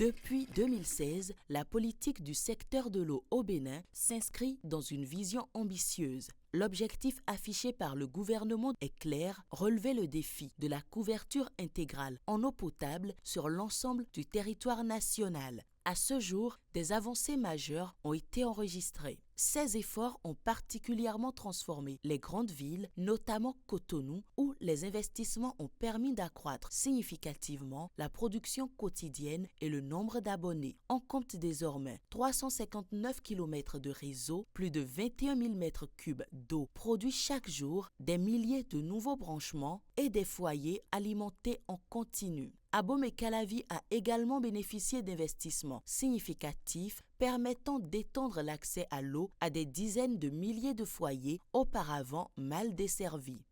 Depuis 2016, la politique du secteur de l'eau au Bénin s'inscrit dans une vision ambitieuse. L'objectif affiché par le gouvernement est clair, relever le défi de la couverture intégrale en eau potable sur l'ensemble du territoire national. À ce jour, des avancées majeures ont été enregistrées. Ces efforts ont particulièrement transformé les grandes villes, notamment Cotonou, où les investissements ont permis d'accroître significativement la production quotidienne et le nombre d'abonnés. On compte désormais 359 km de réseau, plus de 21 000 m3 d'eau produits chaque jour, des milliers de nouveaux branchements et des foyers alimentés en continu. Abomey-Calavi a également bénéficié d'investissements significatifs permettant d'étendre l'accès à l'eau à des dizaines de milliers de foyers auparavant mal desservis.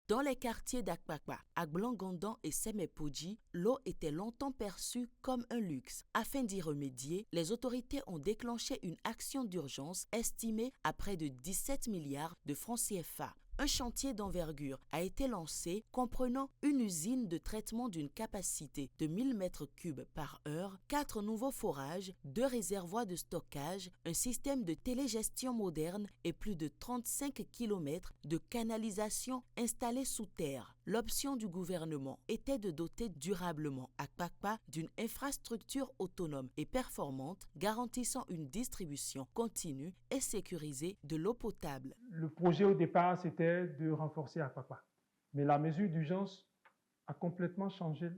Dans les quartiers d'Akpakpa, Agblangandan et Semepoji, l'eau était longtemps perçue comme un luxe. Afin d'y remédier, les autorités ont déclenché une action d'urgence estimée à près de 17 milliards de francs CFA. Un chantier d'envergure a été lancé comprenant une usine de traitement d'une capacité de 1000 m3 par heure, 4 nouveaux forages, 2 réservoirs de stockage, un système de télégestion moderne et plus de 35 km de canalisation installée sous terre. L'option du gouvernement était de doter durablement Akpakpa d'une infrastructure autonome et performante garantissant une distribution continue et sécurisée de l'eau potable. Le projet au départ, c'était de renforcer Akpakpa. Mais la mesure d'urgence a complètement changé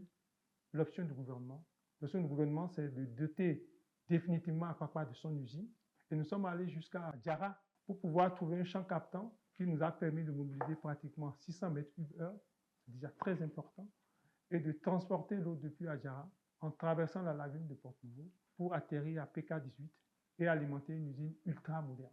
l'option du gouvernement. L'option du gouvernement, c'est de doter définitivement Akpakpa de son usine. Et nous sommes allés jusqu'à Djara pour pouvoir trouver un champ captant qui nous a permis de mobiliser pratiquement 600 m3/h, c'est déjà très important, et de transporter l'eau depuis Djara en traversant la lagune de Port-Nouveau pour atterrir à PK18 et alimenter une usine ultra moderne.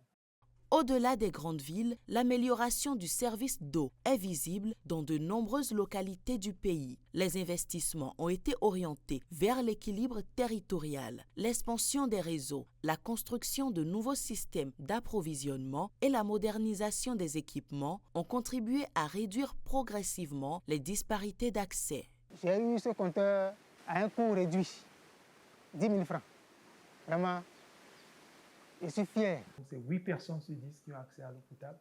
Au-delà des grandes villes, l'amélioration du service d'eau est visible dans de nombreuses localités du pays. Les investissements ont été orientés vers l'équilibre territorial, l'expansion des réseaux, la construction de nouveaux systèmes d'approvisionnement et la modernisation des équipements ont contribué à réduire progressivement les disparités d'accès. J'ai eu ce compteur à un coût réduit, 10 000 francs. Vraiment. Je suis fier. C'est 8 personnes sur 10 qui ont accès à l'eau potable.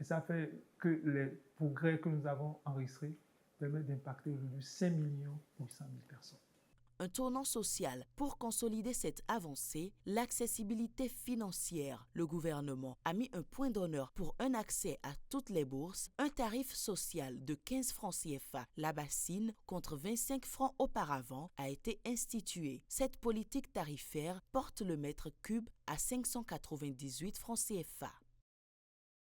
Et ça fait que les progrès que nous avons enregistrés permettent d'impacter aujourd'hui 5 800 000 personnes. Un tournant social pour consolider cette avancée, l'accessibilité financière. Le gouvernement a mis un point d'honneur pour un accès à toutes les bourses, un tarif social de 15 francs CFA. La bassine, contre 25 francs auparavant, a été instituée. Cette politique tarifaire porte le mètre cube à 598 francs CFA.